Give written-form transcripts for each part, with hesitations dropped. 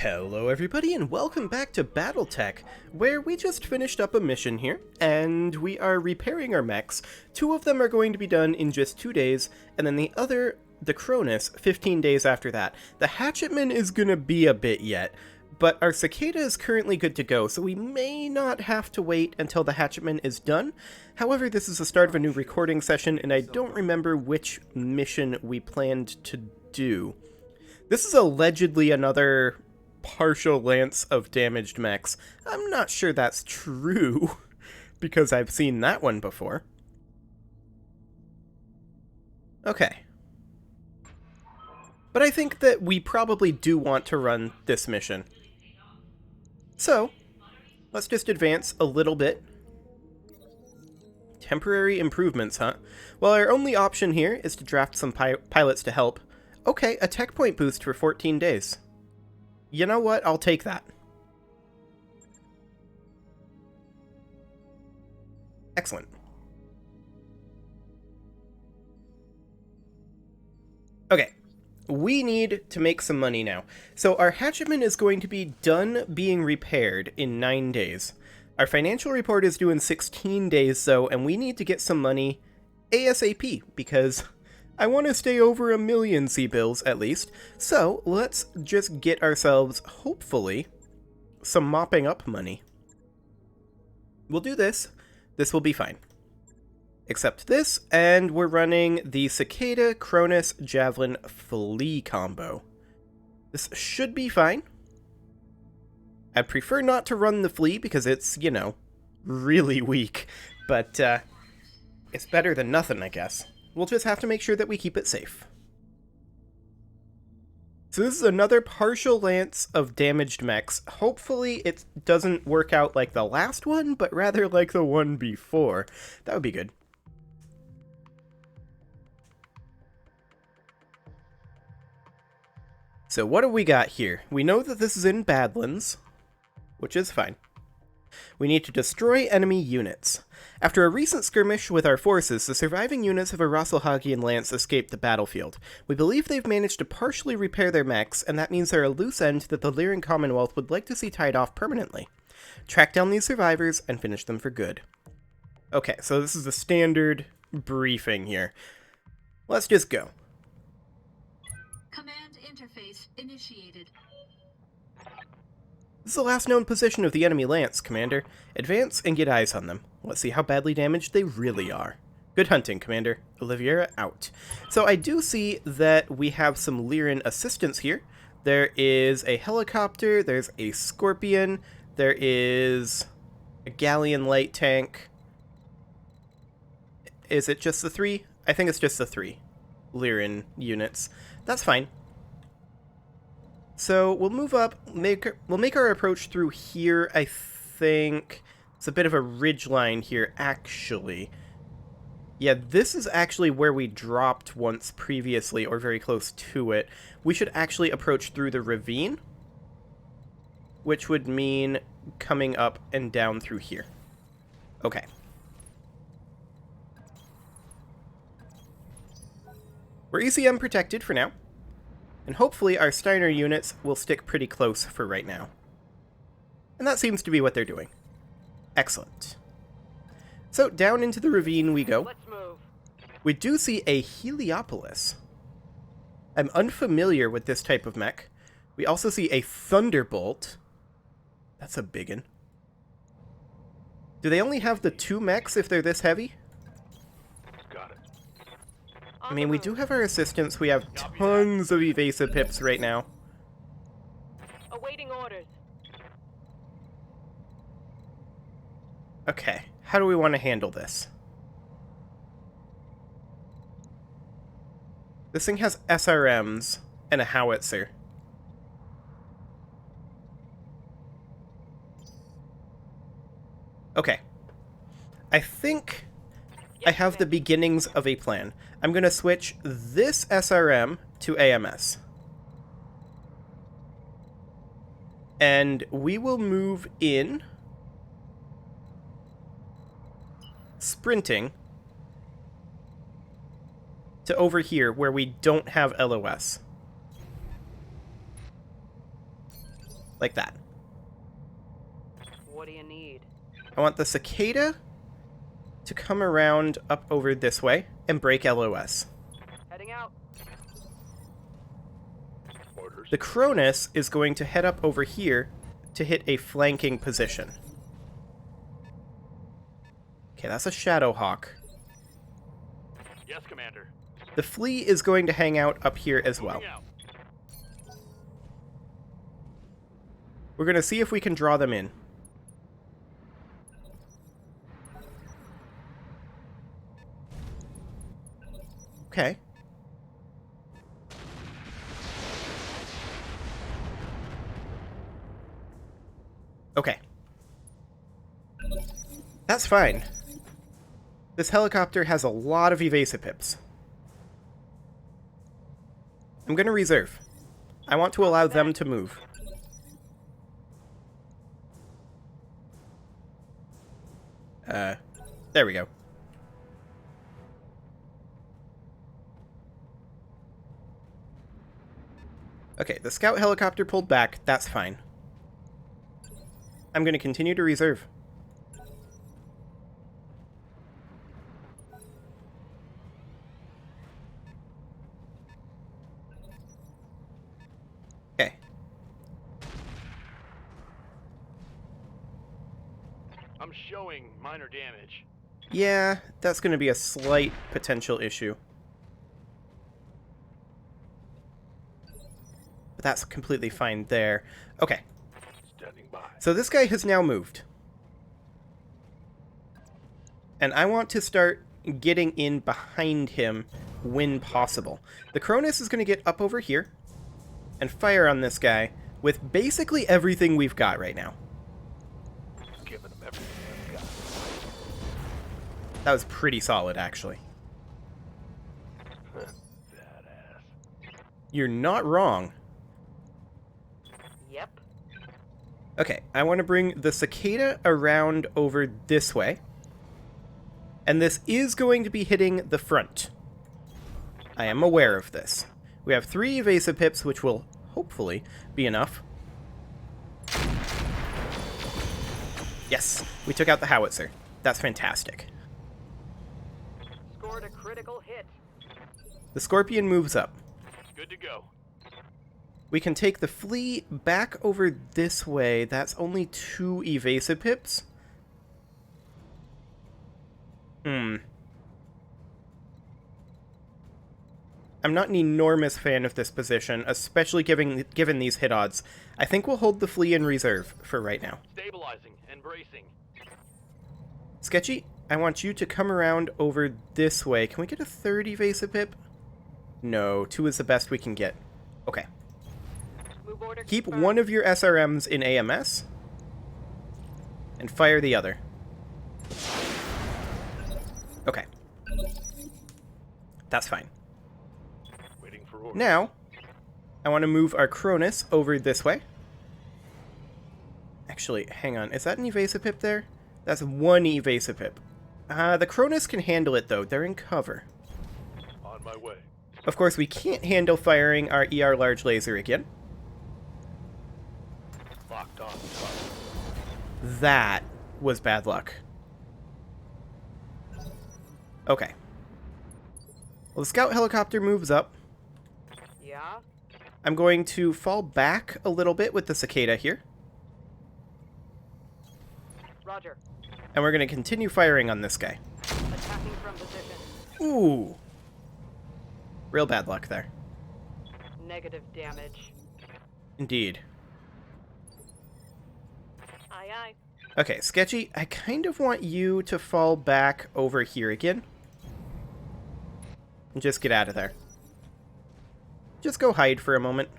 Hello everybody and welcome back to RogueTech, where we just finished up a mission here, and we are repairing our mechs. 2 of them are going to be done in just 2 days, and then the other, the Cronus, 15 days after that. The Hatchetman is gonna be a bit yet, but our Cicada is currently good to go, so we may not have to wait until the Hatchetman is done. However, this is the start of a new recording session, and I don't remember which mission we planned to do. This is allegedly another partial lance of damaged mechs. I'm not sure that's true, because I've seen that one before. Okay. But I think that we probably do want to run this mission. So, let's just advance a little bit. Temporary improvements, huh? Well, our only option here is to draft some pilots to help. Okay, a tech point boost for 14 days. You know what? I'll take that. Excellent. Okay. We need to make some money now. So our Hatchetman is going to be done being repaired in 9 days. Our financial report is due in 16 days, though, and we need to get some money ASAP, because I want to stay over 1 million C-bills, at least. So, let's just get ourselves, hopefully, some mopping up money. We'll do this. This will be fine. Except this, and we're running the Cicada, Cronus, Javelin, Flea combo. This should be fine. I prefer not to run the Flea because it's, you know, really weak. But, it's better than nothing, I guess. We'll just have to make sure that we keep it safe. So this is another partial lance of damaged mechs. Hopefully it doesn't work out like the last one, but rather like the one before. That would be good. So what do we got here? We know that this is in Badlands, which is fine. We need to destroy enemy units. After a recent skirmish with our forces, the surviving units of a Rosselhagian lance escaped the battlefield. We believe they've managed to partially repair their mechs, and that means they're a loose end that the Lyran Commonwealth would like to see tied off permanently. Track down these survivors and finish them for good. Okay, so this is a standard briefing here. Let's just go. Command interface initiated. This is the last known position of the enemy lance, Commander. Advance and get eyes on them. Let's see how badly damaged they really are. Good hunting, Commander. Oliveira out. So I do see that we have some Lyran assistance here. There is a helicopter, there's a Scorpion, there is a Galleon light tank. Is it just the 3? I think it's just the 3 Lyran units. That's fine. So we'll move up, we'll make our approach through here. I think it's a bit of a ridge line here, actually. Yeah, this is actually where we dropped once previously, or very close to it. We should actually approach through the ravine, which would mean coming up and down through here. Okay. We're ECM protected for now. And hopefully our Steiner units will stick pretty close for right now. And that seems to be what they're doing. Excellent. So down into the ravine we go. Let's move. We do see a Heliopolis. I'm unfamiliar with this type of mech. We also see a Thunderbolt. That's a biggin. Do they only have the 2 mechs if they're this heavy? I mean, we do have our assistants. We have tons of evasive pips right now. Awaiting orders. Okay, how do we want to handle this? This thing has SRMs and a howitzer. Okay. I think I have the beginnings of a plan. I'm going to switch this SRM to AMS. And we will move in, sprinting, to over here where we don't have LOS. Like that. What do you need? I want the cicada to come around up over this way and break LOS. Heading out. Orders. The Cronus is going to head up over here to hit a flanking position. Okay, that's a Shadowhawk. Yes, Commander. The Flea is going to hang out up here as well. Moving out. We're going to see if we can draw them in. Okay. Okay. That's fine. This helicopter has a lot of evasipips. I'm going to reserve. I want to allow them to move. There we go. Okay, the scout helicopter pulled back. That's fine. I'm going to continue to reserve. Okay. I'm showing minor damage. Yeah, that's going to be a slight potential issue. But that's completely fine there. Okay. Standing by. So this guy has now moved. And I want to start getting in behind him when possible. The Cronus is going to get up over here and fire on this guy with basically everything we've got right now. Giving them everything I've got. That was pretty solid, actually. Badass. You're not wrong. Yep. Okay, I want to bring the cicada around over this way. And this is going to be hitting the front. I am aware of this. We have 3 evasive pips, which will hopefully be enough. Yes, we took out the howitzer. That's fantastic. Scored a critical hit. The Scorpion moves up. Good to go. We can take the Flea back over this way. That's only 2 evasive pips. I'm not an enormous fan of this position, especially given these hit odds. I think we'll hold the Flea in reserve for right now. Stabilizing and bracing. Sketchy, I want you to come around over this way. Can we get a 3rd evasive pip? No, 2 is the best we can get. Okay. Move order Keep confirmed. one of your SRMs in AMS and fire the other. Okay. That's fine. Waiting for orders. Now, I want to move our Cronus over this way. Actually, hang on. Is that an evasive pip there? That's 1 evasive pip. The Cronus can handle it, though. They're in cover. On my way. Of course, we can't handle firing our ER large laser again. Locked on. That was bad luck. Okay. Well, the scout helicopter moves up. Yeah? I'm going to fall back a little bit with the cicada here. Roger. And we're going to continue firing on this guy. Attacking from position. Ooh. Real bad luck there. Negative damage. Indeed. Aye aye. Okay, Sketchy, I kind of want you to fall back over here again. And just get out of there. Just go hide for a moment.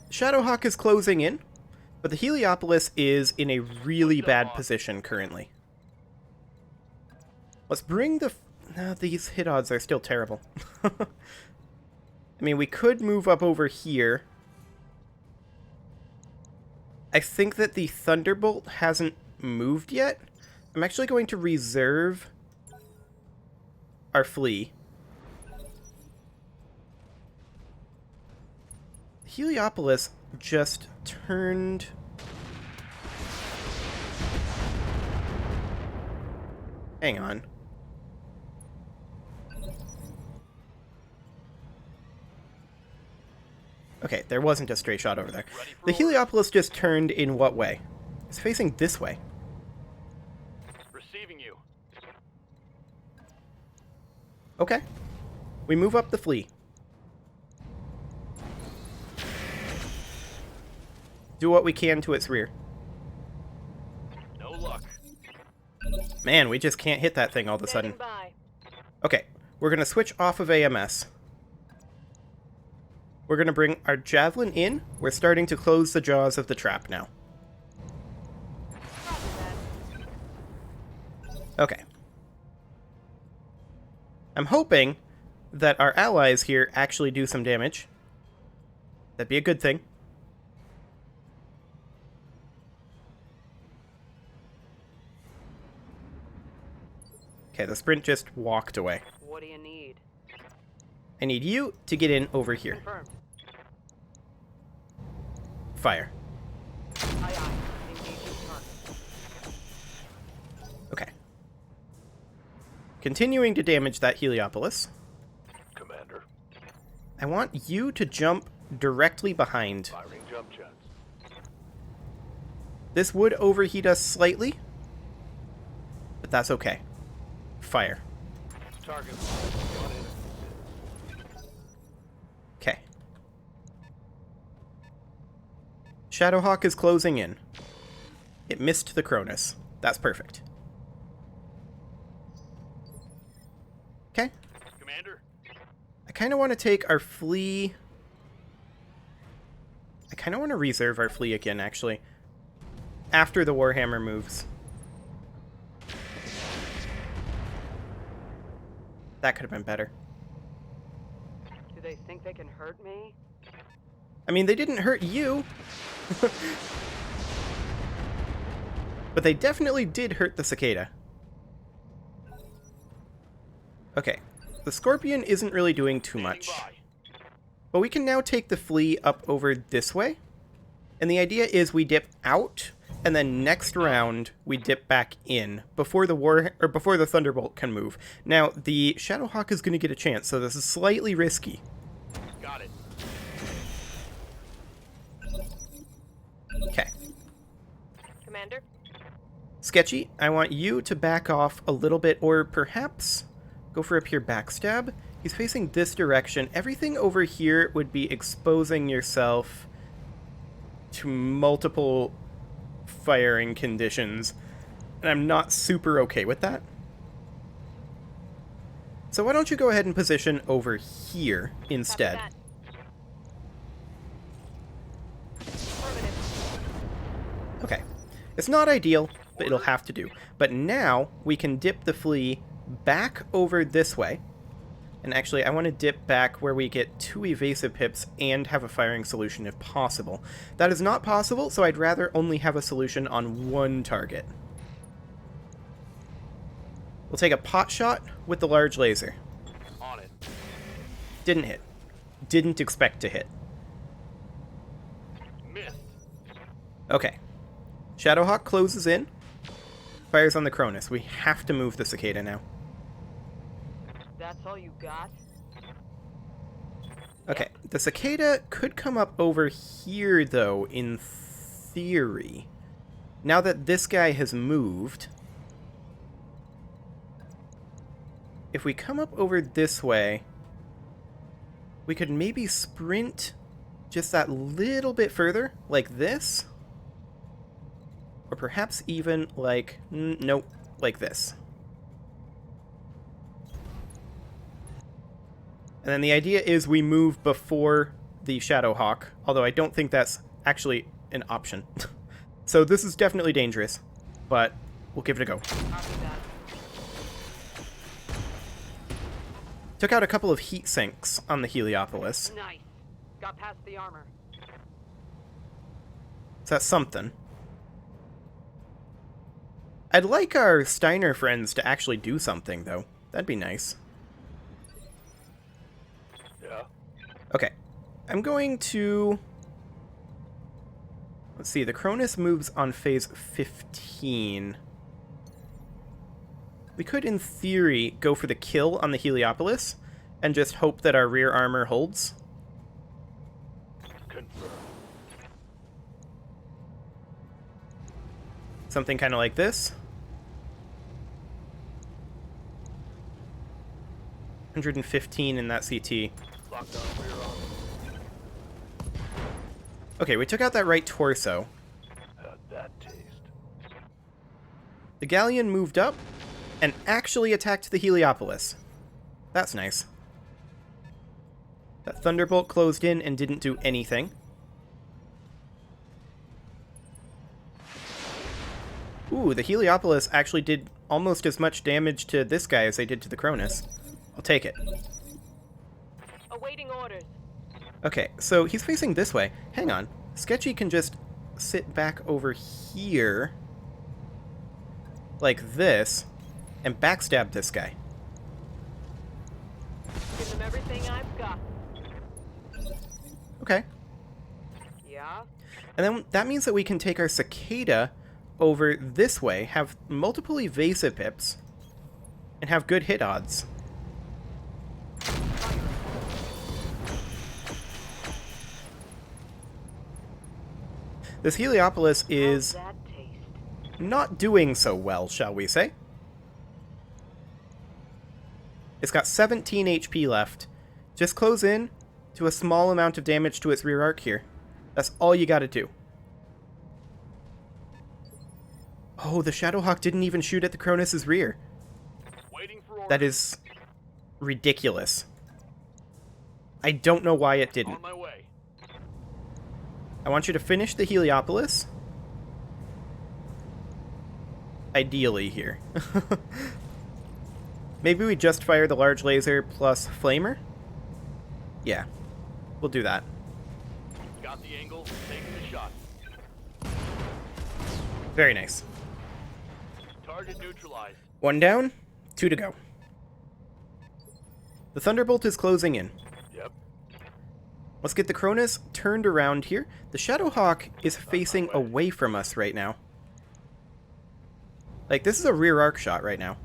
Shadowhawk is closing in, but the Heliopolis is in a really bad position currently. Let's bring the... No, these hit odds are still terrible. I mean, we could move up over here. I think that the Thunderbolt hasn't moved yet. I'm actually going to reserve our Flea. Heliopolis just turned... Hang on. Okay, there wasn't a stray shot over there. The Heliopolis just turned in what way? It's facing this way. Receiving you. Okay. We move up the flea. Do what we can to its rear. No luck. Man, we just can't hit that thing all of a sudden. Standing by. Okay, we're going to switch off of AMS. We're going to bring our javelin in. We're starting to close the jaws of the trap now. Roger that. Okay. I'm hoping that our allies here actually do some damage. That'd be a good thing. Okay, the sprint just walked away. What do you need? I need you to get in over here. Confirmed. Fire. Aye, aye. Engaging target. Okay. Continuing to damage that Heliopolis. Commander. I want you to jump directly behind. Firing jump jets. This would overheat us slightly, but that's okay. Fire. Target on in. Okay. Shadowhawk is closing in. It missed the Cronus. That's perfect. Okay. Commander. I kind of want to take our flea... I kind of want to reserve our flea again, actually. After the Warhammer moves. That could have been better. Do they think they can hurt me? I mean, they didn't hurt you. But they definitely did hurt the cicada. Okay. The scorpion isn't really doing too much. But we can now take the flea up over this way. And the idea is we dip out, and then next round we dip back in before the Thunderbolt can move. Now, the Shadowhawk is going to get a chance, so this is slightly risky. Got it. Okay. Commander? Sketchy, I want you to back off a little bit, or perhaps go for a pure backstab. He's facing this direction. Everything over here would be exposing yourself to multiple firing conditions, and I'm not super okay with that. So why don't you go ahead and position over here instead? Copy that. Affirmative. Okay. It's not ideal, but it'll have to do. But now we can dip the flea back over this way. And actually, I want to dip back where we get 2 evasive pips and have a firing solution if possible. That is not possible, so I'd rather only have a solution on 1 target. We'll take a pot shot with the large laser. On it. Didn't hit. Didn't expect to hit. Missed. Okay. Shadowhawk closes in. Fires on the Cronus. We have to move the cicada now. That's all you got? Okay, the cicada could come up over here, though, in theory. Now that this guy has moved, if we come up over this way, we could maybe sprint just that little bit further, like this. Or perhaps even like, nope, like this. And then the idea is we move before the Shadowhawk, although I don't think that's actually an option. So this is definitely dangerous, but we'll give it a go. Copy that. Took out a couple of heat sinks on the Heliopolis. Nice. Got past the armor. So that's something. I'd like our Steiner friends to actually do something, though. That'd be nice. Yeah. Okay. I'm going to... Let's see, the Cronus moves on phase 15. We could, in theory, go for the kill on the Heliopolis and just hope that our rear armor holds. Confirmed. Something kind of like this. 115 in that CT. Locked on rear armor. Okay, we took out that right torso. How'd that taste? The Galleon moved up and actually attacked the Heliopolis. That's nice. That Thunderbolt closed in and didn't do anything. Ooh, the Heliopolis actually did almost as much damage to this guy as they did to the Cronus. I'll take it. Awaiting orders. Okay, so he's facing this way. Hang on. Sketchy can just sit back over here, like this, and backstab this guy. Give them everything I've got. Okay. Yeah? And then that means that we can take our Cicada over this way, have multiple evasive pips, and have good hit odds. This Heliopolis is How's that taste? not doing so well, shall we say. It's got 17 HP left. Just close in to a small amount of damage to its rear arc here. That's all you gotta do. Oh, the Shadowhawk didn't even shoot at the Cronus' rear. Waiting for orders. That is ridiculous. I don't know why it didn't. On my way. I want you to finish the Heliopolis. Ideally here. Maybe we just fire the large laser plus flamer? Yeah, we'll do that. Got the angle. Taking the shot. Very nice. Target neutralized. 1 down, 2 to go. The Thunderbolt is closing in. Yep. Let's get the Cronus turned around here. The Shadowhawk is facing away from us right now. Like, this is a rear arc shot right now.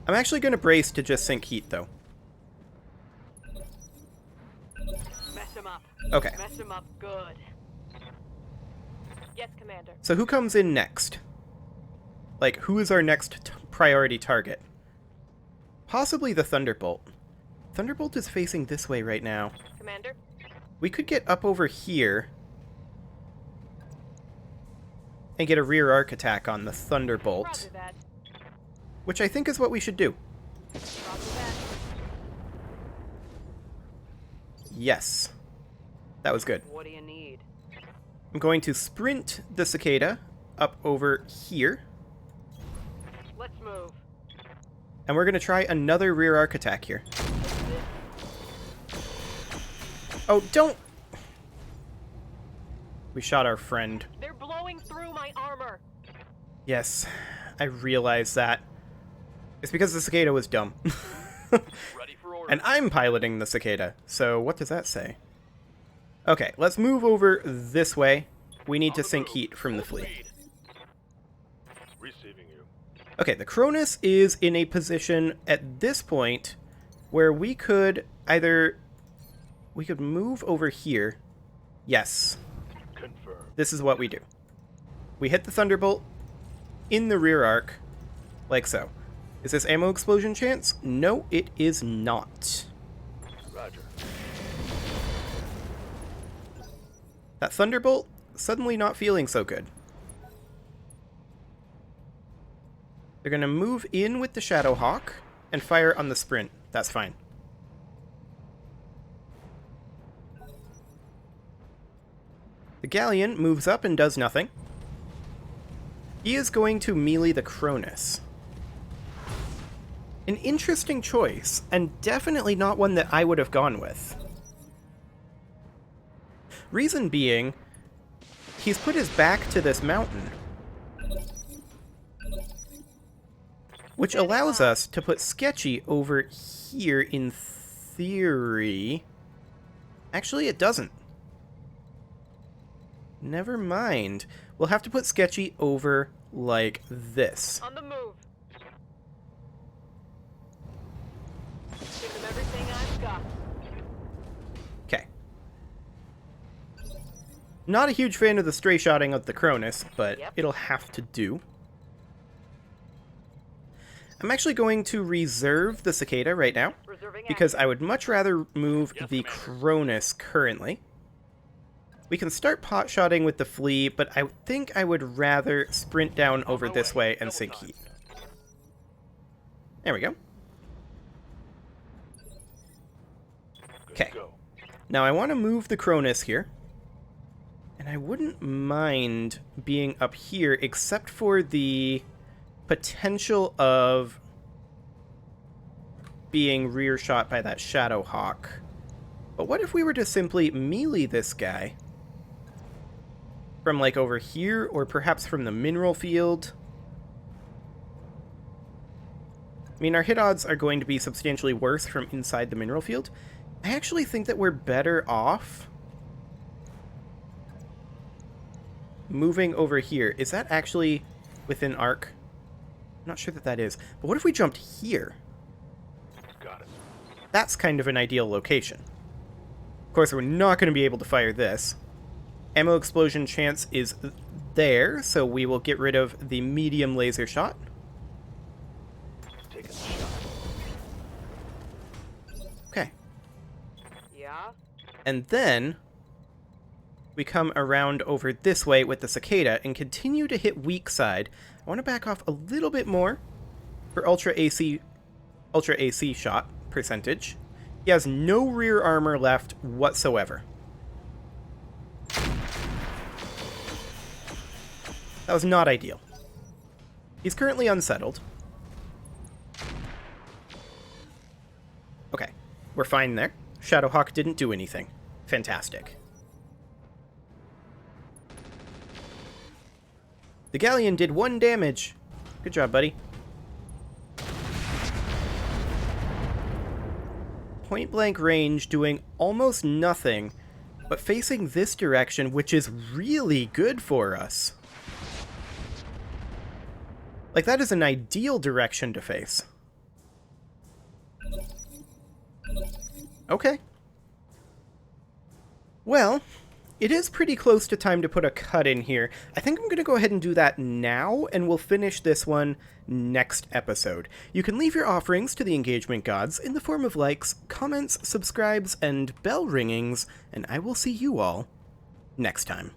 I'm actually going to brace to just sink heat, though. Mess him up. Okay. Mess him up good. Yes, Commander. So who comes in next? Like, who is our next priority target? Possibly the Thunderbolt. Thunderbolt is facing this way right now. Commander? We could get up over here and get a rear arc attack on the Thunderbolt, Roger that. which I think is what we should do. Roger that. Yes. That was good. What do you need? I'm going to sprint the Cicada up over here, Let's move. and we're going to try another rear arc attack here. Oh, don't! We shot our friend. They're blowing through my armor. Yes, I realize that. It's because the Cicada was dumb. Ready for orders. And I'm piloting the Cicada, so what does that say? Okay, let's move over this way. We need to sink heat from the fleet. Receiving you. Okay, the Cronus is in a position at this point where we could either... We could move over here. Yes, Confirmed. this is what we do. We hit the Thunderbolt in the rear arc, like so. Is this ammo explosion chance? No, it is not. Roger. That Thunderbolt, suddenly not feeling so good. They're going to move in with the Shadowhawk and fire on the sprint. That's fine. The Galleon moves up and does nothing. He is going to melee the Cronus. An interesting choice, and definitely not one that I would have gone with. Reason being, he's put his back to this mountain. which allows us to put Sketchy over here in theory. Actually, it doesn't. Never mind. We'll have to put Sketchy over like this. On the move. Give them everything I've got. Okay. Not a huge fan of the stray shotting of the Cronus, but Yep. it'll have to do. I'm actually going to reserve the Cicada right now, Reserving because I would much rather move Yes, the Commander. Cronus currently. We can start pot-shotting with the Flea, but I think I would rather sprint down over my this way. way and Double sink time. heat. There we go. Good Okay. to go. Now I want to move the Cronus here. And I wouldn't mind being up here, except for the potential of being rear shot by that Shadow Hawk. But what if we were to simply melee this guy? From like over here, or perhaps from the mineral field? I mean, our hit odds are going to be substantially worse from inside the mineral field. I actually think that we're better off moving over here. Is that actually within arc? I'm not sure that that is. But what if we jumped here? Got it. That's kind of an ideal location. Of course, we're not going to be able to fire this. Ammo explosion chance is there, so we will get rid of the medium laser shot. Taking the shot. Okay. Yeah. And then we come around over this way with the Cicada and continue to hit weak side. I want to back off a little bit more for Ultra AC shot percentage. He has no rear armor left whatsoever. That was not ideal. He's currently unsettled. Okay, we're fine there. Shadowhawk didn't do anything. Fantastic. The Galleon did 1 damage. Good job, buddy. Point blank range doing almost nothing, but facing this direction, which is really good for us. Like, that is an ideal direction to face. Okay. Well, it is pretty close to time to put a cut in here. I think I'm going to go ahead and do that now, and we'll finish this one next episode. You can leave your offerings to the engagement gods in the form of likes, comments, subscribes, and bell ringings, and I will see you all next time.